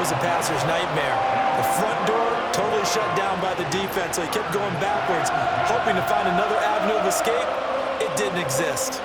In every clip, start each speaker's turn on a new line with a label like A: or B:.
A: was a passer's nightmare. The front door totally shut down by the defense, so he kept going backwards, hoping to find another avenue of escape. It didn't exist.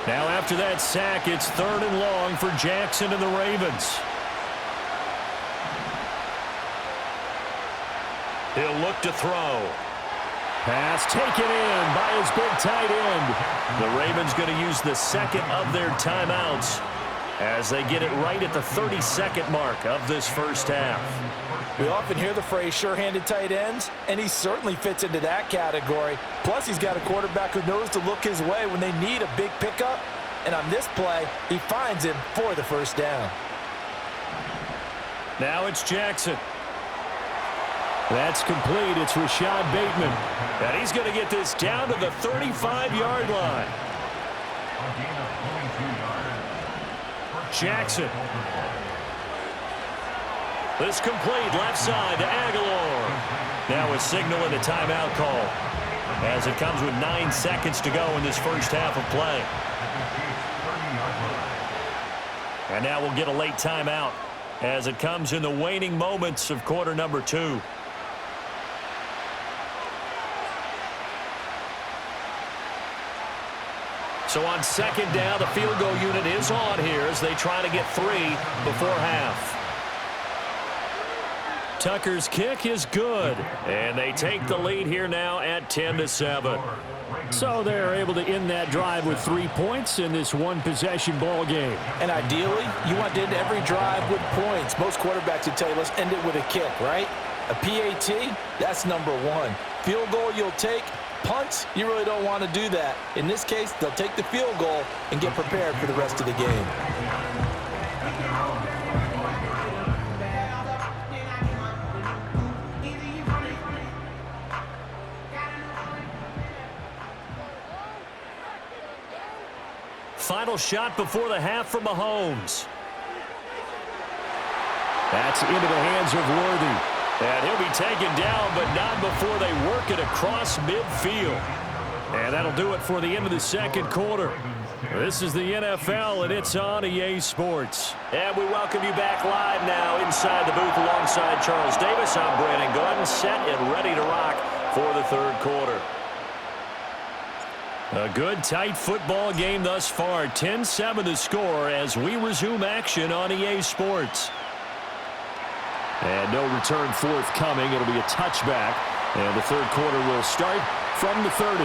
B: Now after that sack, it's 3rd and long for Jackson and the Ravens. He'll look to throw. Pass taken in by his big tight end. The Ravens going to use the second of their timeouts as they get it right at the 32nd mark of this first half.
A: We often hear the phrase sure-handed tight ends, and he certainly fits into that category. Plus, he's got a quarterback who knows to look his way when they need a big pickup. And on this play, he finds him for the first down.
B: Now it's Jackson. That's complete. It's Rashad Bateman. And he's going to get this down to the 35-yard line. Jackson. This complete left side to Aguilar. Now a signal and a timeout call as it comes with 9 seconds to go in this first half of play. And now we'll get a late timeout as it comes in the waning moments of quarter number 2. So on second down, the field goal unit is on here as they try to get 3 before half. Tucker's kick is good, and they take the lead here now at 10-7. So they're able to end that drive with 3 points in this one-possession ball game.
A: And ideally, you want to end every drive with points. Most quarterbacks would tell you, let's end it with a kick, right? A PAT, that's number 1. Field goal you'll take. Punts, you really don't want to do that. In this case, they'll take the field goal and get prepared for the rest of the game.
B: Final shot before the half from Mahomes. That's into the hands of Worthy. And he'll be taken down, but not before they work it across midfield. And that'll do it for the end of the second quarter. This is the NFL, and it's on EA Sports. And we welcome you back live now inside the booth alongside Charles Davis. I'm Brandon Gordon, set and ready to rock for the third quarter. A good, tight football game thus far. 10-7 the score as we resume action on EA Sports. And no return forthcoming. It'll be a touchback. And the third quarter will start from the 30.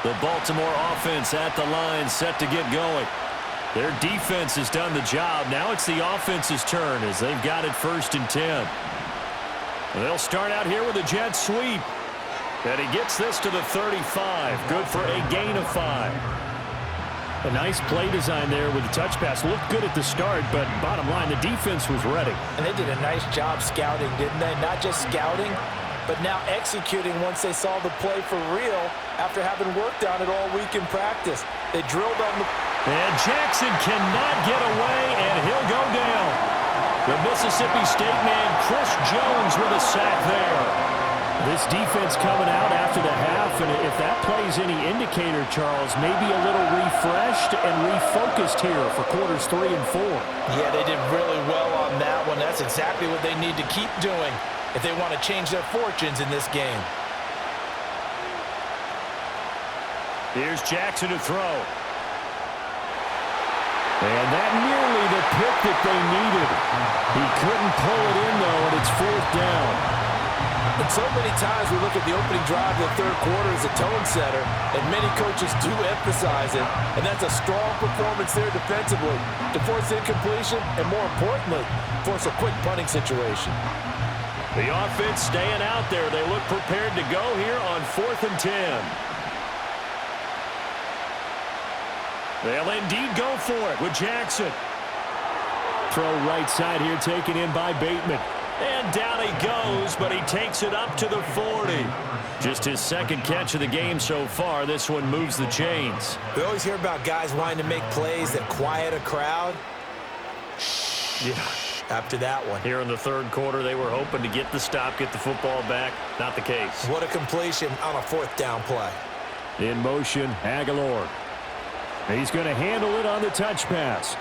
B: The Baltimore offense at the line, set to get going. Their defense has done the job. Now it's the offense's turn as they've got it 1st and 10. They'll start out here with a jet sweep. And he gets this to the 35. Good for a gain of 5. A nice play design there with the touch pass. Looked good at the start, but bottom line, the defense was ready.
A: And they did a nice job scouting, didn't they? Not just scouting, but now executing once they saw the play for real after having worked on it all week in practice. They drilled on the...
B: And Jackson cannot get away, and he'll go down. The Mississippi State man, Chris Jones, with a sack there. This defense coming out after the half, and if that plays any indicator, Charles, maybe a little refreshed and refocused here for quarters 3 and 4.
A: Yeah, they did really well on that one. That's exactly what they need to keep doing if they want to change their fortunes in this game.
B: Here's Jackson to throw. And that nearly the pick that they needed. He couldn't pull it in, though, and it's 4th down.
A: And so many times we look at the opening drive of the third quarter as a tone setter, and many coaches do emphasize it, and that's a strong performance there defensively to force incompletion and, more importantly, force a quick punting situation.
B: The offense staying out there. They look prepared to go here on 4th and 10. They'll indeed go for it with Jackson. Throw right side here taken in by Bateman. And down he goes, but he takes it up to the 40. Just his second catch of the game so far. This one moves the chains.
A: We always hear about guys wanting to make plays that quiet a crowd. Yeah, after that one.
B: Here in the third quarter, they were hoping to get the stop, get the football back. Not the case.
A: What a completion on a 4th down play.
B: In motion, Aguilar. He's going to handle it on the touch pass.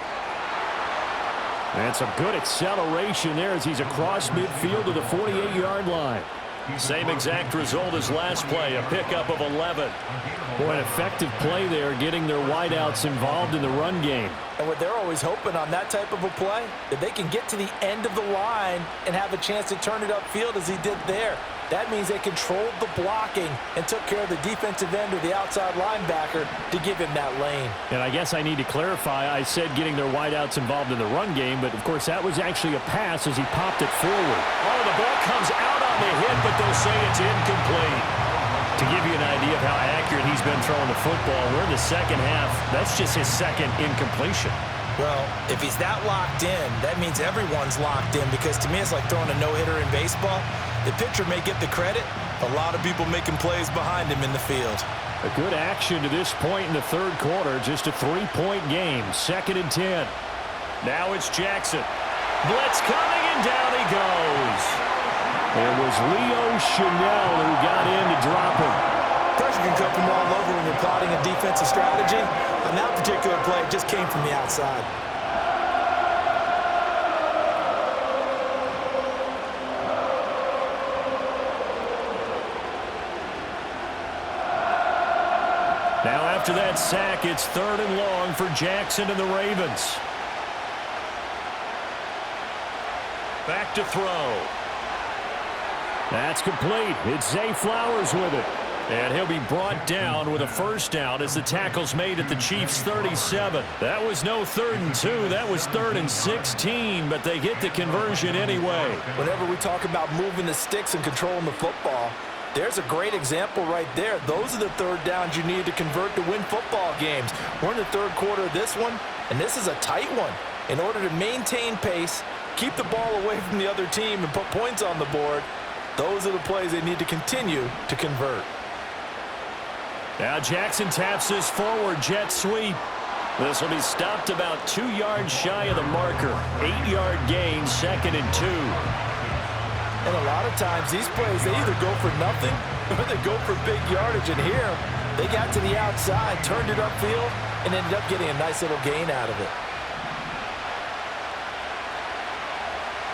B: And some good acceleration there as he's across midfield to the 48-yard line. Same exact result as last play, a pickup of 11. Boy, an effective play there, getting their wideouts involved in the run game.
A: And what they're always hoping on that type of a play, that they can get to the end of the line and have a chance to turn it upfield as he did there. That means they controlled the blocking and took care of the defensive end or the outside linebacker to give him that lane.
B: And I guess I need to clarify, I said getting their wideouts involved in the run game, but of course that was actually a pass as he popped it forward. Oh, the ball comes out on the hit, but they'll say it's incomplete. To give you an idea of how accurate he's been throwing the football, we're in the second half. That's just his second incompletion.
A: Well, if he's that locked in, that means everyone's locked in, because to me it's like throwing a no-hitter in baseball. The pitcher may get the credit, a lot of people making plays behind him in the field.
B: A good action to this point in the third quarter, just a 3-point game, 2nd and 10. Now it's Jackson. Blitz coming, and down he goes. It was Leo Chanel who got in to drop him.
A: Pressure can come from all over when you're plotting a defensive strategy. On that particular play, it just came from the outside.
B: Now after that sack, it's 3rd and long for Jackson and the Ravens. Back to throw. That's complete. It's Zay Flowers with it. And he'll be brought down with a first down as the tackle's made at the Chiefs' 37. That was no 3rd and 2. That was 3rd and 16, but they get the conversion anyway.
A: Whenever we talk about moving the sticks and controlling the football, there's a great example right there. Those are the third downs you need to convert to win football games. We're in the third quarter of this one, and this is a tight one. In order to maintain pace, keep the ball away from the other team, and put points on the board, those are the plays they need to continue to convert.
B: Now Jackson taps this forward jet sweep. This will be stopped about 2 yards shy of the marker. 8-yard gain, 2nd and 2.
A: And a lot of times these plays, they either go for nothing or they go for big yardage. And here, they got to the outside, turned it upfield, and ended up getting a nice little gain out of it.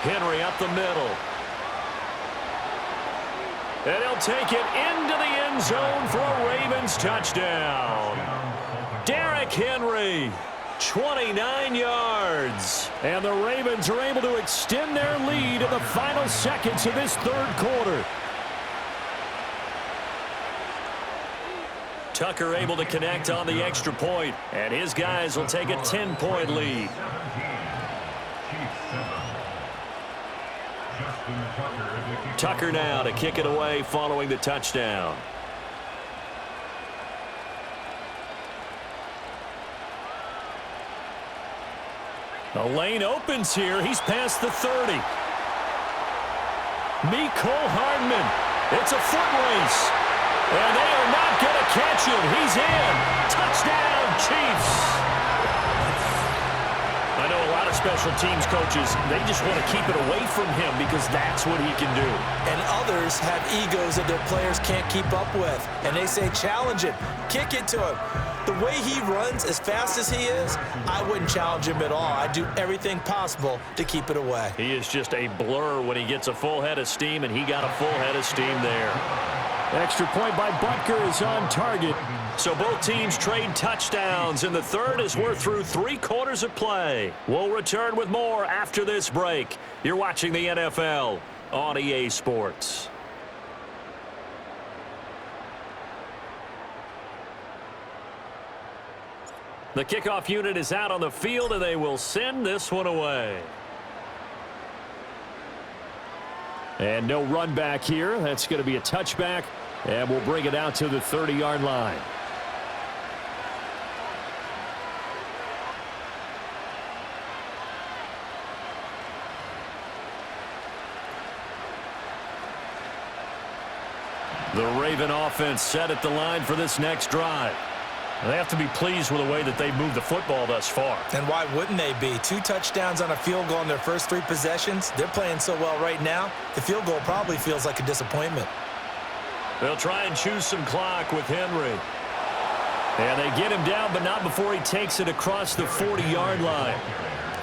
B: Henry up the middle. And he'll take it into the end zone for a Ravens touchdown. Derrick Henry, 29 yards. And the Ravens are able to extend their lead in the final seconds of this third quarter. Tucker able to connect on the extra point, and his guys will take a 10-point lead. Tucker now to kick it away following the touchdown. The lane opens here. He's past the 30. Mecole Hardman. It's a foot race. And they are not going to catch him. He's in. Touchdown, Chiefs. I know a lot of special teams coaches, they just want to keep it away from him because that's what he can do.
A: And others have egos that their players can't keep up with. And they say, challenge him, kick it to him. The way he runs as fast as he is, I wouldn't challenge him at all. I'd do everything possible to keep it away.
B: He is just a blur when he gets a full head of steam, and he got a full head of steam there. Extra point by Butker is on target. So both teams trade touchdowns, and the third as we're through 3 quarters of play. We'll return with more after this break. You're watching the NFL on EA Sports. The kickoff unit is out on the field, and they will send this one away. And no run back here. That's going to be a touchback, and we'll bring it out to the 30-yard line. The Raven offense set at the line for this next drive. They have to be pleased with the way that they've moved the football thus far.
A: And why wouldn't they be? 2 touchdowns on a field goal in their first 3 possessions. They're playing so well right now, the field goal probably feels like a disappointment.
B: They'll try and choose some clock with Henry. And they get him down, but not before he takes it across the 40-yard line.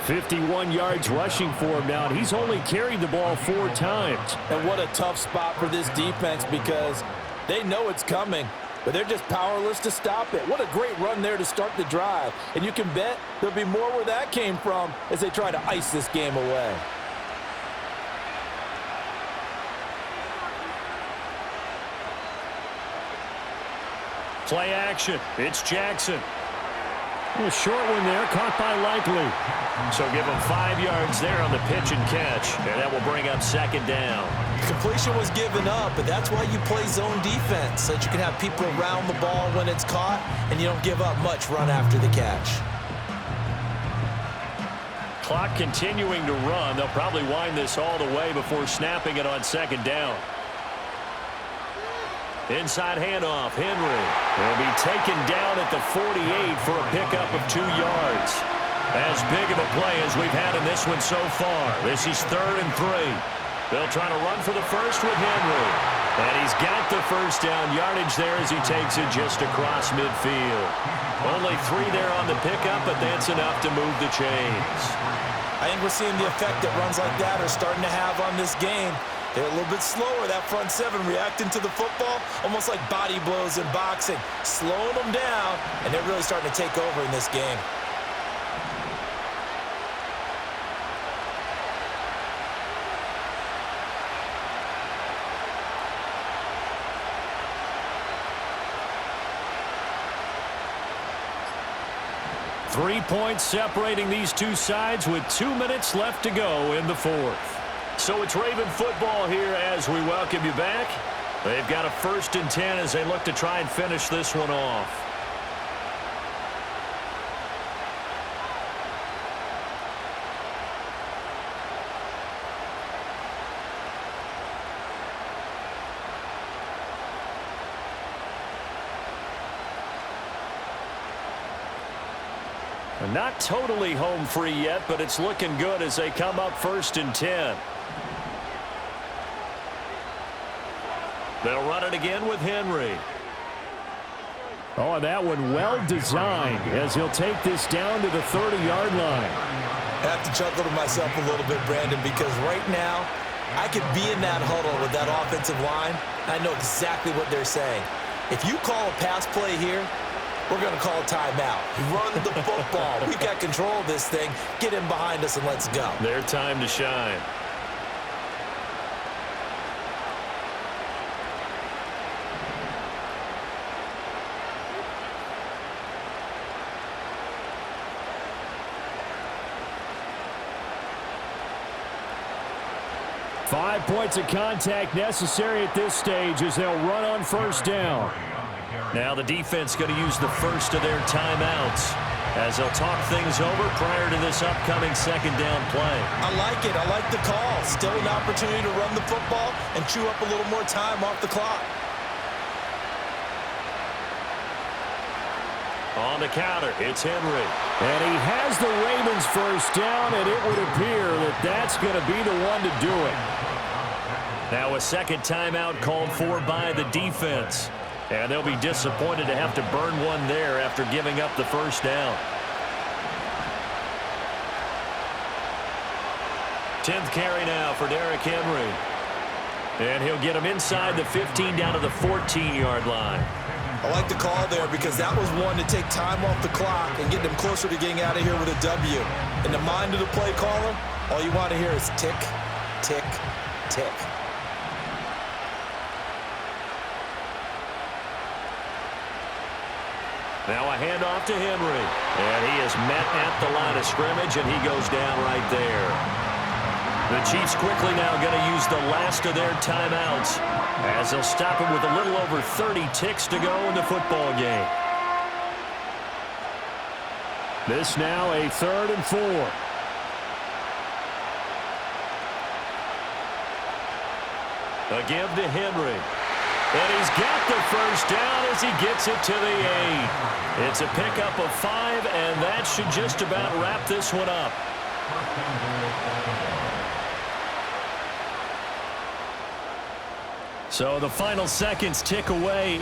B: 51 yards rushing for him now, and he's only carried the ball 4 times.
A: And what a tough spot for this defense because they know it's coming, but they're just powerless to stop it. What a great run there to start the drive. And you can bet there'll be more where that came from as they try to ice this game away.
B: Play action. It's Jackson. A short one there, caught by Likely. So give him 5 yards there on the pitch and catch, and that will bring up second down.
A: Completion was given up, but that's why you play zone defense, so that you can have people around the ball when it's caught, and you don't give up much run after the catch.
B: Clock continuing to run. They'll probably wind this all the way before snapping it on second down. Inside handoff, Henry. He'll be taken down at the 48 for a pickup of 2 yards. As big of a play as we've had in this one so far. This is 3rd and 3. They'll try to run for the first with Henry. And he's got the first down yardage there as he takes it just across midfield. Only 3 there on the pickup, but that's enough to move the chains.
A: I think we're seeing the effect that runs like that are starting to have on this game. They're a little bit slower, that front 7, reacting to the football, almost like body blows in boxing, slowing them down, and they're really starting to take over in this game.
B: Three points separating these two sides with 2 minutes left to go in the 4th. So it's Raven football here as we welcome you back. They've got a 1st and 10 as they look to try and finish this one off. Not totally home free yet, but it's looking good as they come up 1st and 10. They'll run it again with Henry. Oh, and that one well designed as he'll take this down to the 30-yard line.
A: I have to chuckle to myself a little bit, Brandon, because right now I could be in that huddle with that offensive line. I know exactly what they're saying. If you call a pass play here, we're going to call a timeout. Run the football. We've got control of this thing. Get him behind us and let's go.
B: Their time to shine. Five points of contact necessary at this stage as they'll run on 1st down. Now the defense going to use the first of their timeouts as they'll talk things over prior to this upcoming 2nd down play.
A: I like it. I like the call. Still an opportunity to run the football and chew up a little more time off the clock.
B: On the counter, it's Henry. And he has the Ravens 1st down, and it would appear that that's going to be the one to do it. Now a 2nd timeout called for by the defense. And they'll be disappointed to have to burn one there after giving up the 1st down. 10th carry now for Derrick Henry. And he'll get him inside the 15 down to the 14-yard line.
A: I like the call there because that was one to take time off the clock and get them closer to getting out of here with a W. In the mind of the play caller, all you want to hear is tick, tick, tick.
B: Now a handoff to Henry. And he is met at the line of scrimmage, and he goes down right there. The Chiefs quickly now going to use the last of their timeouts as they'll stop him with a little over 30 ticks to go in the football game. This now a 3rd and 4. A give to Henry. And he's got the 1st down as he gets it to the 8. It's a pickup of 5, and that should just about wrap this one up. So the final seconds tick away in